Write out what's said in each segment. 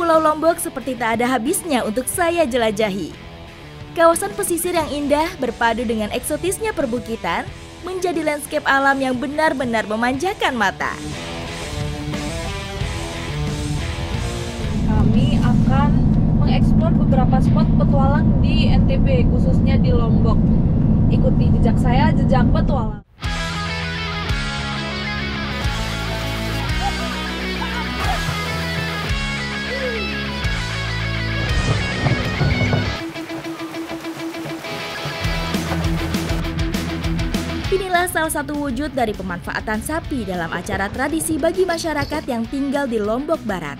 Pulau Lombok seperti tak ada habisnya untuk saya jelajahi. Kawasan pesisir yang indah berpadu dengan eksotisnya perbukitan menjadi landscape alam yang benar-benar memanjakan mata. Kami akan mengeksplor beberapa spot petualang di NTB, khususnya di Lombok. Ikuti jejak saya, jejak petualang. Inilah salah satu wujud dari pemanfaatan sapi dalam acara tradisi bagi masyarakat yang tinggal di Lombok Barat.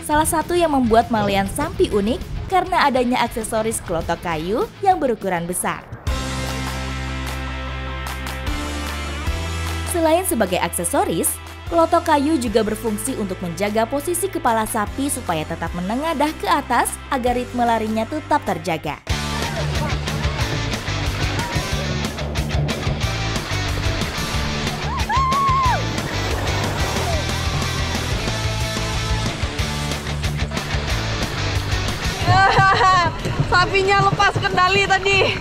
Salah satu yang membuat Malian Sampi unik karena adanya aksesoris klotok kayu yang berukuran besar. Selain sebagai aksesoris, klotok kayu juga berfungsi untuk menjaga posisi kepala sapi supaya tetap menengadah ke atas agar ritme larinya tetap terjaga. Sapinya lepas kendali tadi.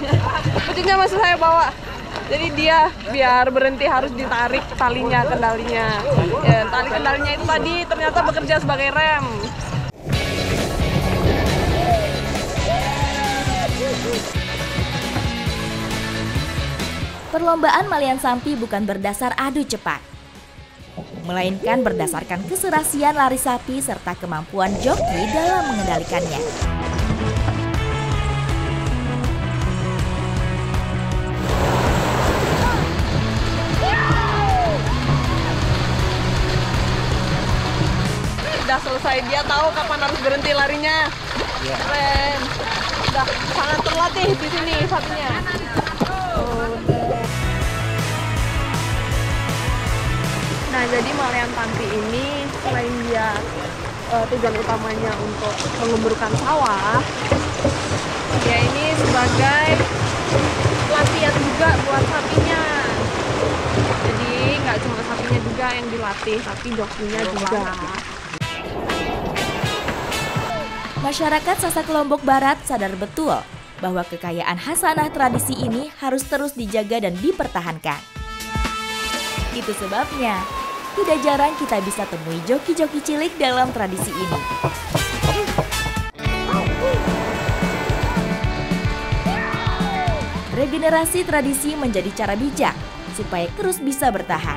Kucingnya masih saya bawa. Jadi dia biar berhenti harus ditarik talinya, kendalinya. Ya, tali kendalinya itu tadi ternyata bekerja sebagai rem. Perlombaan Malian Sampi bukan berdasar adu cepat, melainkan berdasarkan keserasian lari sapi serta kemampuan joki dalam mengendalikannya. Udah selesai, dia tahu kapan harus berhenti larinya. Keren. Udah sangat terlatih di sini sapinya. Nah, jadi Malian Sampi ini selain dia tujuan utamanya untuk mengemburkan sawah, dia ini sebagai pelatihan juga buat sapinya. Jadi nggak cuma sapinya juga yang dilatih, tapi jokinya juga. Masyarakat Sasak Lombok Barat sadar betul bahwa kekayaan khasanah tradisi ini harus terus dijaga dan dipertahankan. Itu sebabnya tidak jarang kita bisa temui joki-joki cilik dalam tradisi ini. Regenerasi tradisi menjadi cara bijak supaya terus bisa bertahan.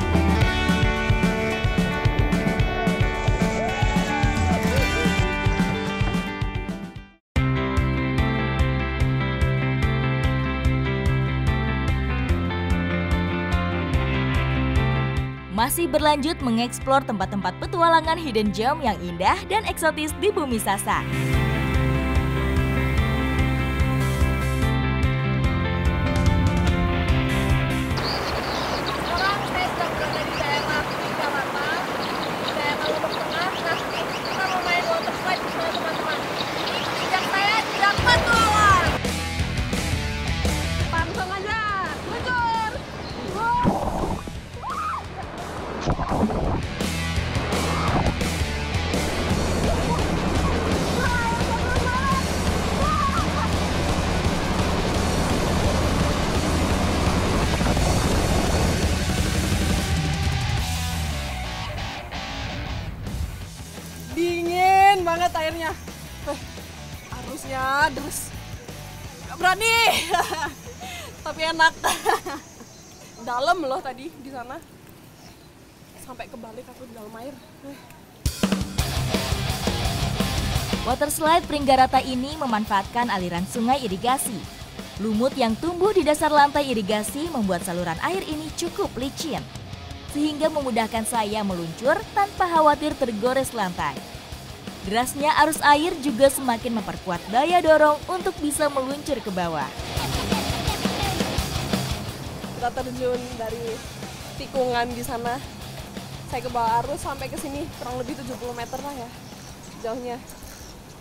Masih berlanjut mengeksplor tempat-tempat petualangan hidden gem yang indah dan eksotis di bumi Sasak. Sekarang saya sedang berada di daerah Jakarta, daerah Lombok Tengah. Nanti kita mau main water slide bersama teman-teman. Jejak saya, jejak petualang. Langsung aja, luncur. Dingin banget airnya. Arusnya deras. Gak berani. Tapi enak. Dalam loh tadi di sana. Sampai kebalik aku di dalam air. Water slide Pringgarata ini memanfaatkan aliran sungai irigasi. Lumut yang tumbuh di dasar lantai irigasi membuat saluran air ini cukup licin, sehingga memudahkan saya meluncur tanpa khawatir tergores lantai. Derasnya arus air juga semakin memperkuat daya dorong untuk bisa meluncur ke bawah. Kita terjun dari tikungan di sana. Saya ke bawah arus sampai ke sini kurang lebih 70 meter lah ya jauhnya.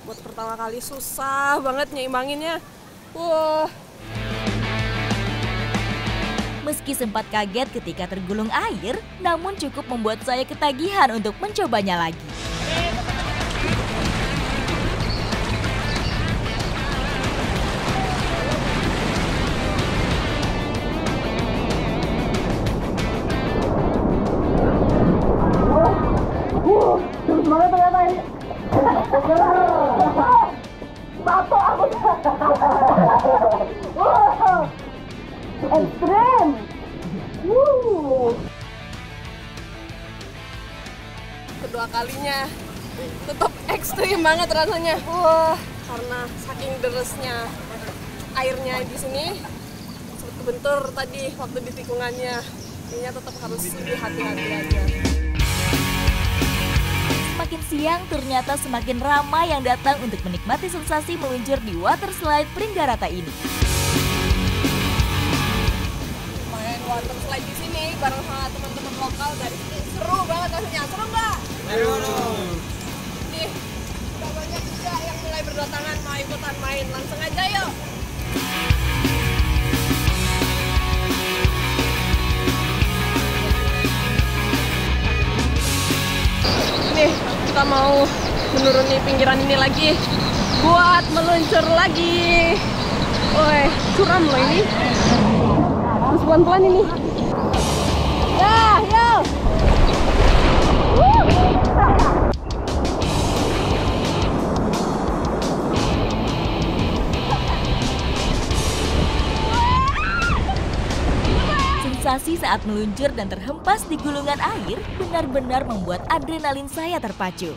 Buat pertama kali susah banget nyeimbangin Wah. Meski sempat kaget ketika tergulung air, namun cukup membuat saya ketagihan untuk mencobanya lagi. Ekstrem. Kedua kalinya tetap ekstrim banget rasanya. Karena saking derasnya airnya di sini sempat kebentur tadi waktu di tikungannya. Ini tetap harus lebih hati-hati aja. Semakin siang, ternyata semakin ramai yang datang untuk menikmati sensasi meluncur di water slide Pringgarata ini. Main water slide di sini bareng sama teman-teman lokal dari sini seru banget rasanya. Seru nggak? Seru. Nih, udah banyak juga yang mulai berdatangan mau ikutan main. Langsung aja yuk. Nih, kita mau menuruni pinggiran ini lagi buat meluncur lagi. Woi, curam loh ini. Terus pelan-pelan ini. Ya, yo. Sensasi saat meluncur dan terhempas di gulungan air benar-benar membuat adrenalin saya terpacu.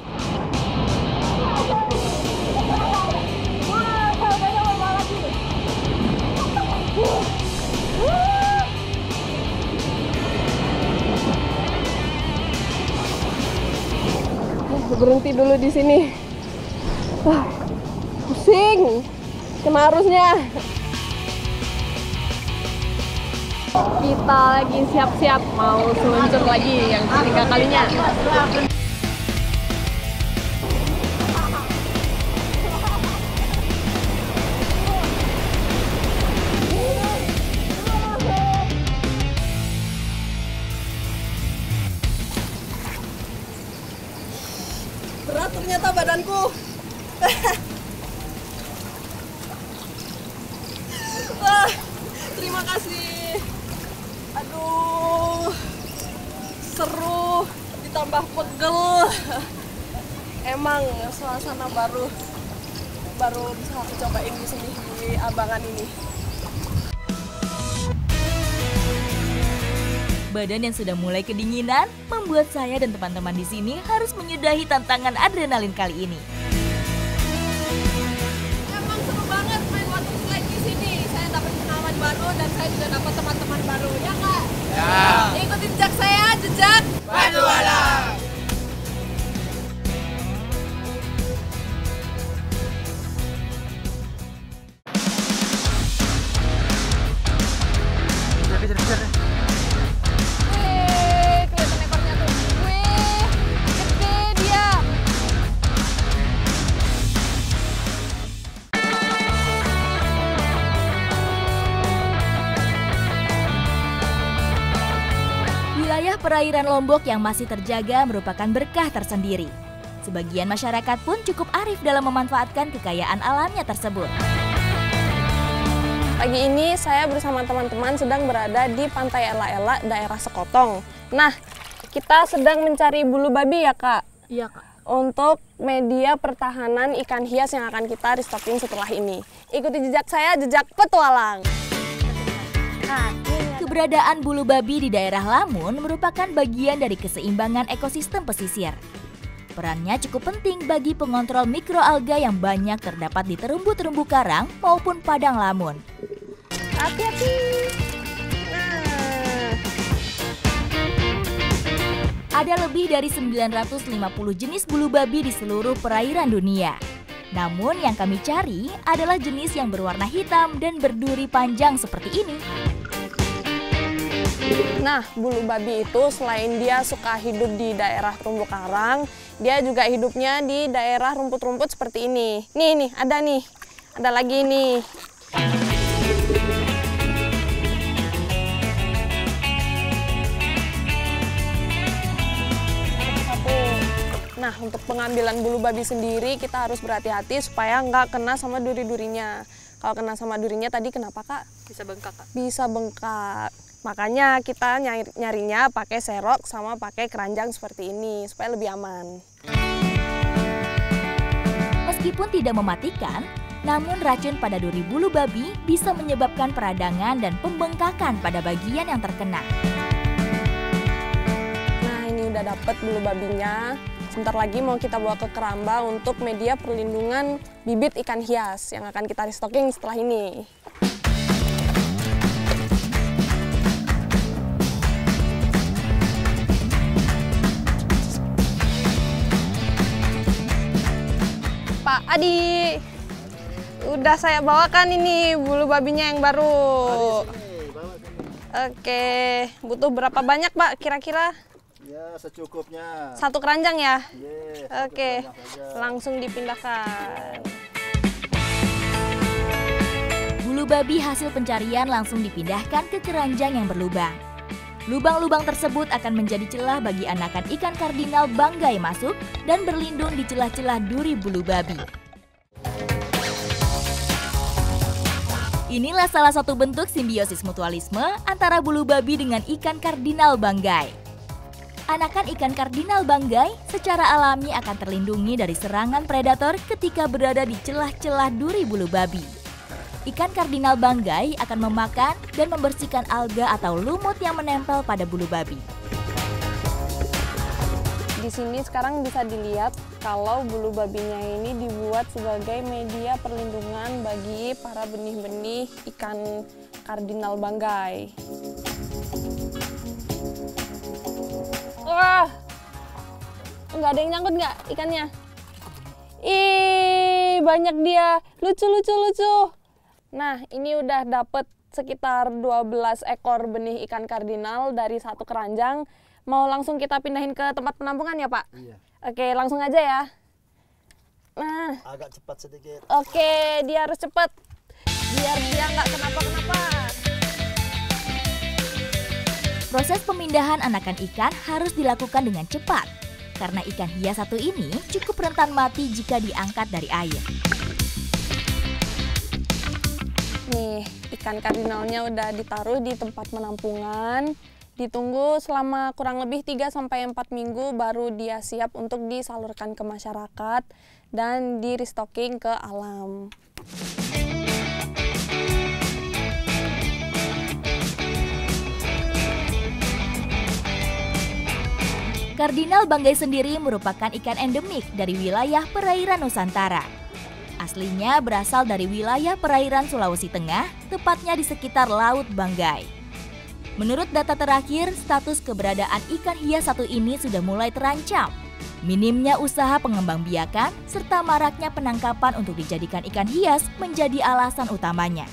Berhenti dulu di sini. Pusing. Kena arusnya. Kita lagi siap-siap mau seluncur lagi yang ketiga kalinya. Berat ternyata badanku. Wah, terima kasih. Aduh, seru ditambah pegel. Emang suasana baru bisa aku cobain di sini di Abangan ini. Badan yang sudah mulai kedinginan membuat saya dan teman-teman di sini harus menyudahi tantangan adrenalin kali ini. Emang seru banget main water slide di sini. Saya dapat pengalaman baru dan saya juga dapat teman-teman baru, ya Kak? Ya. Ikuti jejak saya, jejak petualang. Wilayah perairan Lombok yang masih terjaga merupakan berkah tersendiri. Sebagian masyarakat pun cukup arif dalam memanfaatkan kekayaan alamnya tersebut. Pagi ini saya bersama teman-teman sedang berada di Pantai Ela-Ela, daerah Sekotong. Nah, kita sedang mencari bulu babi ya Kak? Iya Kak. Untuk media pertahanan ikan hias yang akan kita restocking setelah ini. Ikuti jejak saya, jejak petualang. Keberadaan bulu babi di daerah Lamun merupakan bagian dari keseimbangan ekosistem pesisir. Perannya cukup penting bagi pengontrol mikroalga yang banyak terdapat di terumbu-terumbu karang maupun padang lamun. Hati-hati. Ada lebih dari 950 jenis bulu babi di seluruh perairan dunia. Namun yang kami cari adalah jenis yang berwarna hitam dan berduri panjang seperti ini. Nah, bulu babi itu selain dia suka hidup di daerah terumbu karang, dia juga hidupnya di daerah rumput-rumput seperti ini. Nih, ada nih. Ada lagi nih. Nah, untuk pengambilan bulu babi sendiri kita harus berhati-hati supaya nggak kena sama duri-durinya. Kalau kena sama durinya tadi kenapa Kak? Bisa bengkak Kak? Bisa bengkak. Makanya kita nyarinya pakai serok sama pakai keranjang seperti ini supaya lebih aman. Meskipun tidak mematikan, Namun racun pada duri bulu babi bisa menyebabkan peradangan dan pembengkakan pada bagian yang terkena. Nah, ini udah dapet bulu babinya. Sebentar lagi mau kita bawa ke keramba untuk media perlindungan bibit ikan hias yang akan kita restocking setelah ini. Pak Adi, udah saya bawakan ini bulu babinya yang baru. Oke, butuh berapa banyak Pak kira-kira? Ya, secukupnya. Satu keranjang ya? Yes, Oke, langsung dipindahkan. Bulu babi hasil pencarian langsung dipindahkan ke keranjang yang berlubang. Lubang-lubang tersebut akan menjadi celah bagi anakan ikan kardinal banggai masuk dan berlindung di celah-celah duri bulu babi. Inilah salah satu bentuk simbiosis mutualisme antara bulu babi dengan ikan kardinal banggai. Anakan ikan kardinal banggai secara alami akan terlindungi dari serangan predator ketika berada di celah-celah duri bulu babi. Ikan kardinal banggai akan memakan dan membersihkan alga atau lumut yang menempel pada bulu babi. Di sini sekarang bisa dilihat kalau bulu babinya ini dibuat sebagai media perlindungan bagi para benih-benih ikan kardinal banggai. Wah, nggak ada yang nyangkut nggak ikannya? Ih, banyak dia, lucu. Nah, ini udah dapet sekitar 12 ekor benih ikan kardinal dari satu keranjang. Mau langsung kita pindahin ke tempat penampungan ya, Pak? Iya. Oke, langsung aja ya. Nah, Agak cepat sedikit. oke, dia harus cepet. Biar dia nggak kenapa-kenapa. Proses pemindahan anakan ikan harus dilakukan dengan cepat, karena ikan hias satu ini cukup rentan mati jika diangkat dari air. Nih, ikan kardinalnya udah ditaruh di tempat penampungan. Ditunggu selama kurang lebih 3-4 minggu baru dia siap untuk disalurkan ke masyarakat dan di restocking ke alam. Kardinal banggai sendiri merupakan ikan endemik dari wilayah perairan Nusantara. Aslinya berasal dari wilayah perairan Sulawesi Tengah, tepatnya di sekitar Laut Banggai. Menurut data terakhir, status keberadaan ikan hias satu ini sudah mulai terancam. Minimnya usaha pengembangbiakan serta maraknya penangkapan untuk dijadikan ikan hias menjadi alasan utamanya.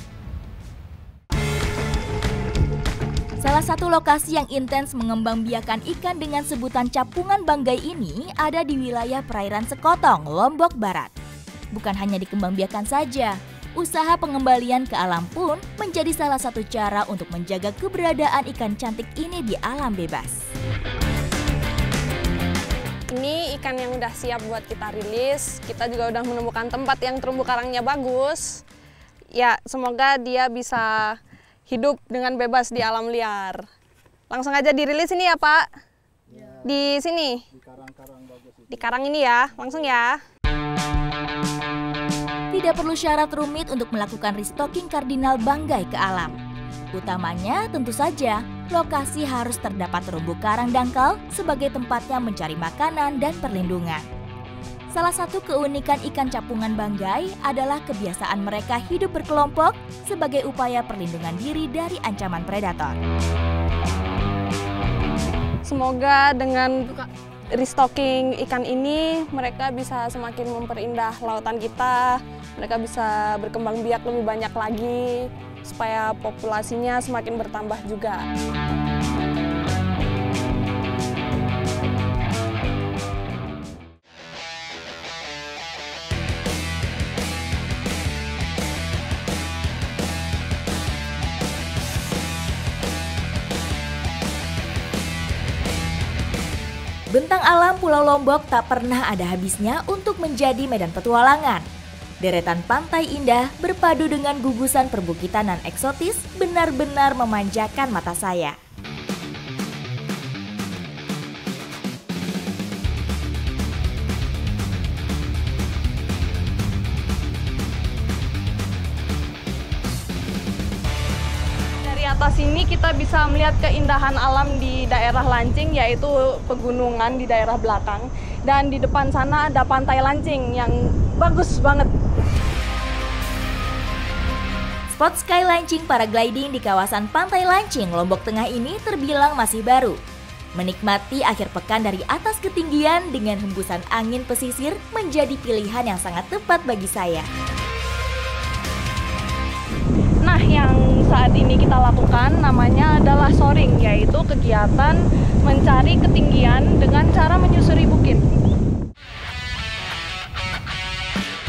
Salah satu lokasi yang intens mengembangbiakan ikan dengan sebutan capungan banggai ini ada di wilayah perairan Sekotong, Lombok Barat. Bukan hanya dikembangbiakan saja, usaha pengembalian ke alam pun menjadi salah satu cara untuk menjaga keberadaan ikan cantik ini di alam bebas. Ini ikan yang udah siap buat kita rilis. Kita juga udah menemukan tempat yang terumbu karangnya bagus. Ya, semoga dia bisa hidup dengan bebas di alam liar. Langsung aja dirilis ini ya, Pak? Ya, Di sini? di karang-karang bagus itu. Di karang ini ya, langsung ya. Tidak perlu syarat rumit untuk melakukan restocking kardinal banggai ke alam. Utamanya tentu saja, lokasi harus terdapat terumbu karang dangkal sebagai tempatnya mencari makanan dan perlindungan. Salah satu keunikan ikan capungan banggai adalah kebiasaan mereka hidup berkelompok sebagai upaya perlindungan diri dari ancaman predator. Semoga dengan restocking ikan ini mereka bisa semakin memperindah lautan kita, mereka bisa berkembang biak lebih banyak lagi supaya populasinya semakin bertambah juga. Bentang alam Pulau Lombok tak pernah ada habisnya untuk menjadi medan petualangan. Deretan pantai indah berpadu dengan gugusan perbukitan nan eksotis benar-benar memanjakan mata saya. atas ini kita bisa melihat keindahan alam di daerah Lancing, yaitu pegunungan di daerah belakang. Dan di depan sana ada Pantai Lancing yang bagus banget. Spot sky launching paragliding di kawasan Pantai Lancing, Lombok Tengah ini terbilang masih baru. Menikmati akhir pekan dari atas ketinggian dengan hembusan angin pesisir menjadi pilihan yang sangat tepat bagi saya. Nah, yang saat ini kita lakukan namanya adalah soaring, yaitu kegiatan mencari ketinggian dengan cara menyusuri bukit.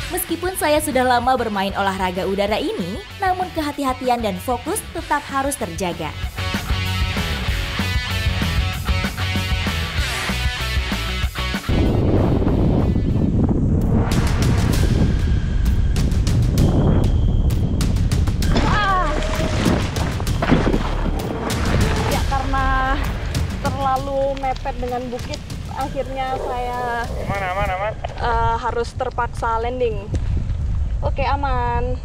Meskipun saya sudah lama bermain olahraga udara ini, namun kehati-hatian dan fokus tetap harus terjaga. Terlalu mepet dengan bukit, akhirnya saya aman. Harus terpaksa landing. Oke, aman.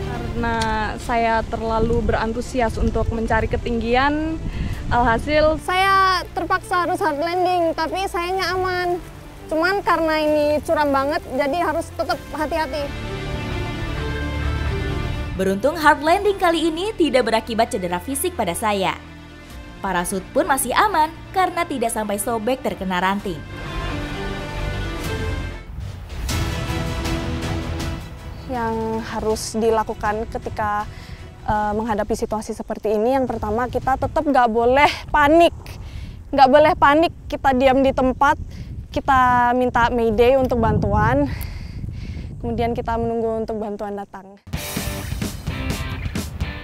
Karena saya terlalu berantusias untuk mencari ketinggian, alhasil saya terpaksa harus hard landing, tapi sayangnya aman. Cuman karena ini curam banget, jadi harus tetap hati-hati. Beruntung hard landing kali ini tidak berakibat cedera fisik pada saya. Parasut pun masih aman karena tidak sampai sobek terkena ranting. Yang harus dilakukan ketika menghadapi situasi seperti ini, yang pertama kita tetap nggak boleh panik. Nggak boleh panik, kita diam di tempat, kita minta mayday untuk bantuan, kemudian kita menunggu untuk bantuan datang.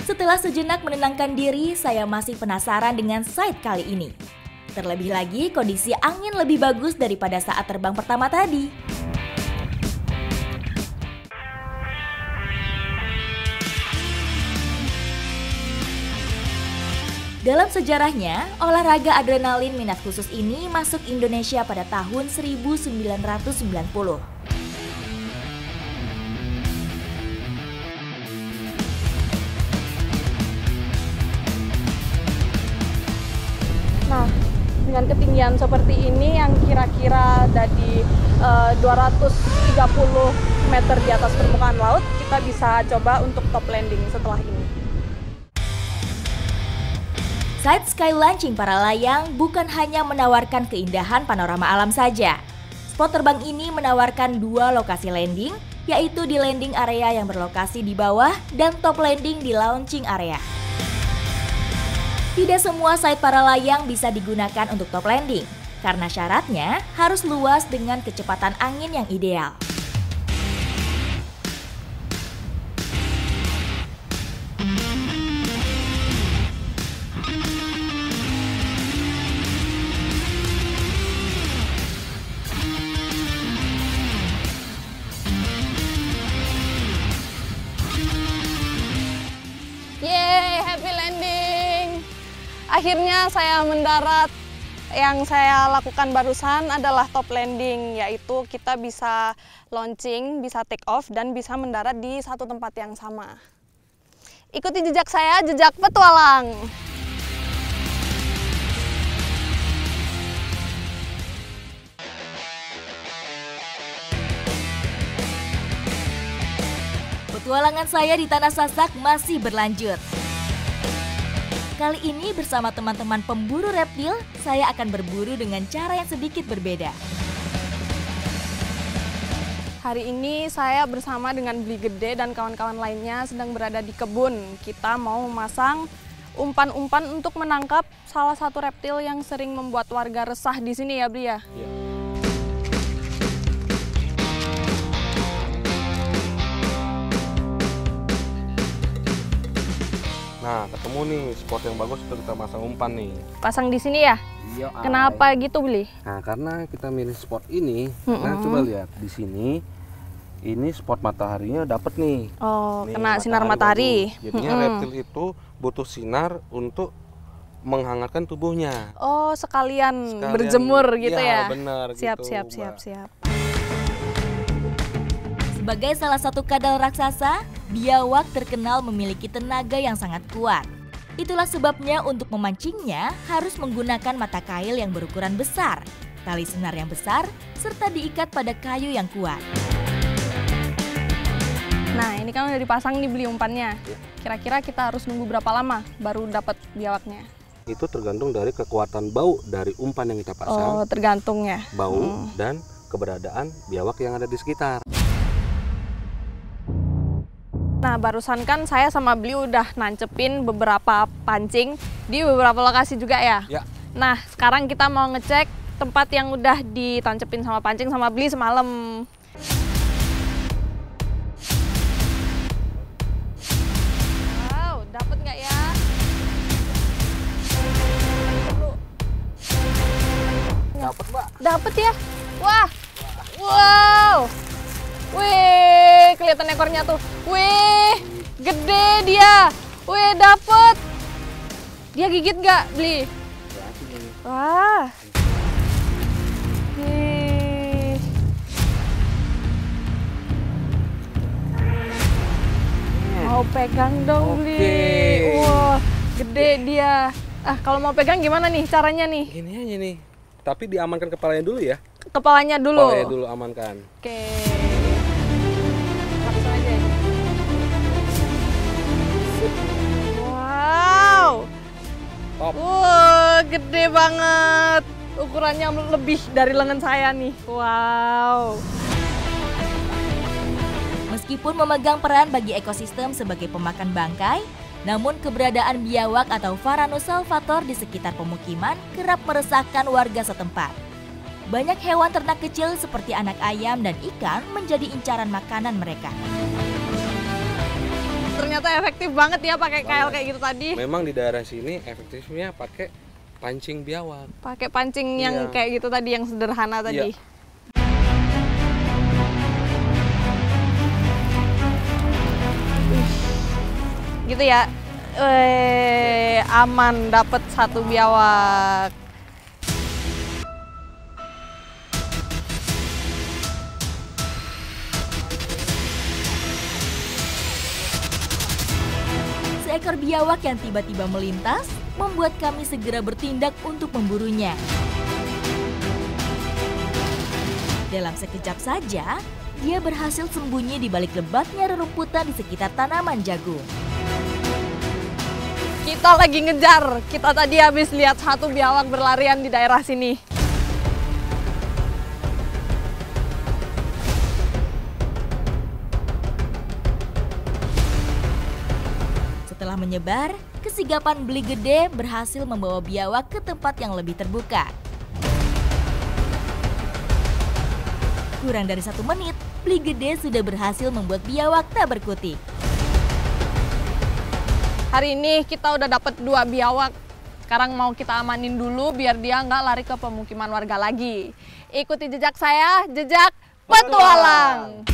Setelah sejenak menenangkan diri, saya masih penasaran dengan sight kali ini. Terlebih lagi, kondisi angin lebih bagus daripada saat terbang pertama tadi. Dalam sejarahnya, olahraga adrenalin minat khusus ini masuk Indonesia pada tahun 1990. Nah, dengan ketinggian seperti ini yang kira-kira ada di 230 meter di atas permukaan laut, kita bisa coba untuk top landing setelah ini. Sight sky launching para layang bukan hanya menawarkan keindahan panorama alam saja. Spot terbang ini menawarkan dua lokasi landing, yaitu di landing area yang berlokasi di bawah dan top landing di launching area. Tidak semua site para layang bisa digunakan untuk top landing, karena syaratnya harus luas dengan kecepatan angin yang ideal. Yeay, happy landing! Akhirnya saya mendarat. Yang saya lakukan barusan adalah top landing, yaitu kita bisa launching, bisa take off, dan bisa mendarat di satu tempat yang sama. Ikuti jejak saya, jejak petualang! Petualangan saya di Tanah Sasak masih berlanjut. Kali ini bersama teman-teman pemburu reptil, saya akan berburu dengan cara yang sedikit berbeda. Hari ini saya bersama dengan Bli Gede dan kawan-kawan lainnya sedang berada di kebun. Kita mau memasang umpan-umpan untuk menangkap salah satu reptil yang sering membuat warga resah di sini ya, Bli ya? Iya. Nah, ketemu nih spot yang bagus untuk kita masang umpan nih. Pasang di sini ya? Iya. Kenapa gitu, Bli? Nah, karena kita milih spot ini, nah coba lihat di sini. Ini spot mataharinya dapat nih. Oh, Nih, kena sinar matahari. bagus. Jadinya reptil itu butuh sinar untuk menghangatkan tubuhnya. Oh, sekalian berjemur gitu ya? Benar. Siap, gitu, siap, Mbak. siap, siap. Sebagai salah satu kadal raksasa, Biawak terkenal memiliki tenaga yang sangat kuat. Itulah sebabnya untuk memancingnya harus menggunakan mata kail yang berukuran besar, tali senar yang besar, serta diikat pada kayu yang kuat. Nah, ini kan udah dipasang nih beli umpannya. Kira-kira kita harus nunggu berapa lama baru dapat biawaknya? Itu tergantung dari kekuatan bau dari umpan yang kita pasang. Oh, tergantung ya. Bau dan keberadaan biawak yang ada di sekitar. Nah, barusan kan saya sama Bli udah nancepin beberapa pancing di beberapa lokasi juga ya? Ya. Nah, sekarang kita mau ngecek tempat yang udah ditancepin sama pancing sama Bli semalam. Wow, dapet nggak ya? Dapat, Mbak. Dapet ya? Wah! Wow! Wih, kelihatan ekornya tuh. Wih, gede dia. Wih, dapet. Dia gigit nggak, Bli? Wah. Wih. Mau pegang dong, Bli. Wah, gede dia. Ah, kalau mau pegang gimana nih caranya nih? Gini aja nih. Tapi diamankan kepalanya dulu ya. Kepalanya dulu. Kepalanya dulu amankan. Oke. Langsung aja. Wow. Top. Wow, gede banget. Ukurannya lebih dari lengan saya nih. Wow. Meskipun memegang peran bagi ekosistem sebagai pemakan bangkai, namun keberadaan biawak atau Varanus salvator di sekitar pemukiman kerap meresahkan warga setempat. Banyak hewan ternak kecil seperti anak ayam dan ikan menjadi incaran makanan mereka. Ternyata efektif banget ya pakai kail kayak gitu tadi. Memang di daerah sini efektifnya pakai pancing biawak. Pakai pancing yang Iya. kayak gitu tadi, yang sederhana tadi. Iya. Gitu ya. Aman, dapat satu biawak. Seekor biawak yang tiba-tiba melintas membuat kami segera bertindak untuk memburunya. Dalam sekejap saja, dia berhasil sembunyi di balik lebatnya rerumputan di sekitar tanaman jagung. Kita lagi ngejar. Kita tadi habis lihat satu biawak berlarian di daerah sini. Setelah menyebar, kesigapan Bli Gede berhasil membawa biawak ke tempat yang lebih terbuka. Kurang dari 1 menit, Bli Gede sudah berhasil membuat biawak tak berkutik. Hari ini kita udah dapat 2 biawak. Sekarang mau kita amanin dulu biar dia nggak lari ke pemukiman warga lagi. Ikuti jejak saya, jejak petualang.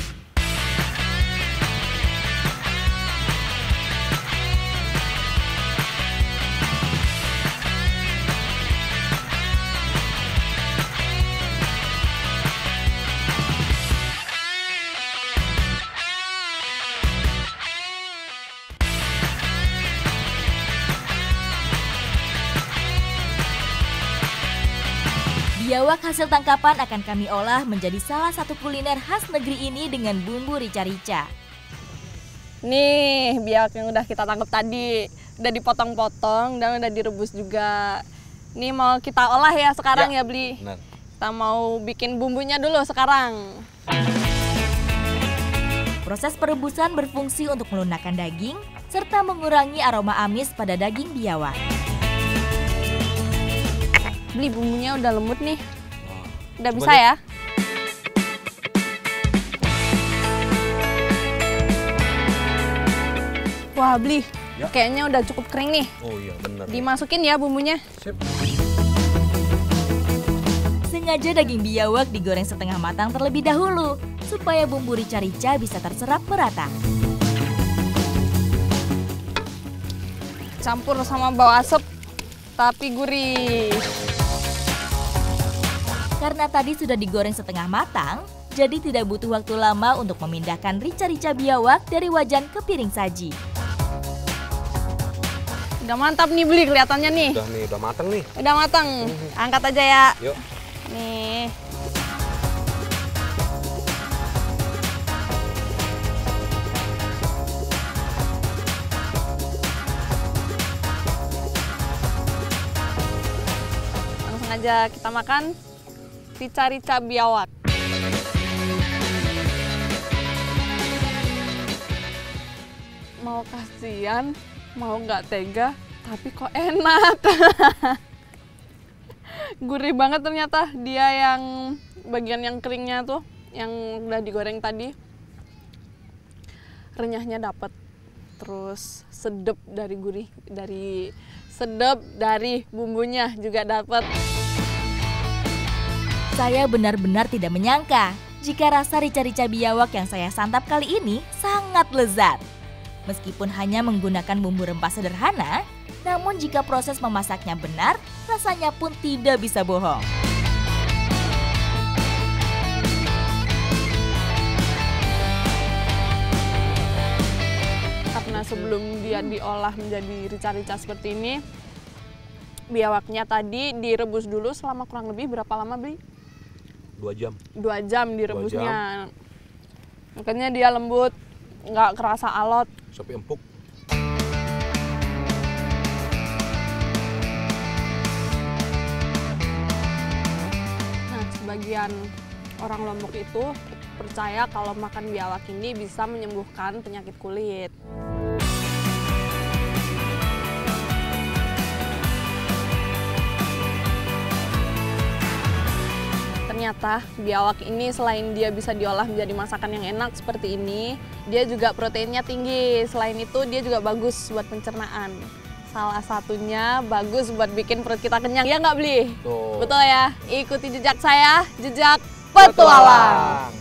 Biawak hasil tangkapan akan kami olah menjadi salah satu kuliner khas negeri ini dengan bumbu rica-rica. Nih, biawak yang udah kita tangkap tadi. Udah dipotong-potong dan udah direbus juga. Nih mau kita olah ya sekarang ya, Bli. Benar. Kita mau bikin bumbunya dulu sekarang. Proses perebusan berfungsi untuk melunakkan daging serta mengurangi aroma amis pada daging biawak. Bli, bumbunya udah lembut nih. Udah Coba bisa deh. ya? Wah, Bli. Ya. Kayaknya udah cukup kering nih. Oh iya benar. Dimasukin ya bumbunya. Sip. Sengaja daging biawak digoreng setengah matang terlebih dahulu supaya bumbu rica-rica bisa terserap merata. Campur sama bau asap, tapi gurih. Karena tadi sudah digoreng setengah matang, Jadi tidak butuh waktu lama untuk memindahkan rica-rica biawak dari wajan ke piring saji. Udah mantap nih Bli kelihatannya nih. Udah matang nih. Udah matang. Angkat aja ya. Yuk. Nih. Langsung aja kita makan rica-rica biawak. Mau kasihan, mau nggak tega, tapi kok enak. Gurih banget ternyata dia yang bagian yang keringnya tuh, yang udah digoreng tadi. Renyahnya dapet, terus sedep dari gurih, sedep dari bumbunya juga dapet. Saya benar-benar tidak menyangka jika rasa rica-rica biawak yang saya santap kali ini sangat lezat. Meskipun hanya menggunakan bumbu rempah sederhana, namun jika proses memasaknya benar, rasanya pun tidak bisa bohong. Karena sebelum dia diolah menjadi rica-rica seperti ini, biawaknya tadi direbus dulu selama kurang lebih berapa lama, Bli? 2 jam. 2 jam direbusnya. Makanya dia lembut, nggak kerasa alot. Sampai empuk. Nah, sebagian orang Lombok itu percaya kalau makan biawak ini bisa menyembuhkan penyakit kulit. Ternyata biawak ini selain dia bisa diolah menjadi masakan yang enak seperti ini, dia juga proteinnya tinggi. Selain itu dia juga bagus buat pencernaan. Salah satunya bagus buat bikin perut kita kenyang. Ya nggak, Bli? Tuh. Betul ya? Ikuti jejak saya, jejak petualang.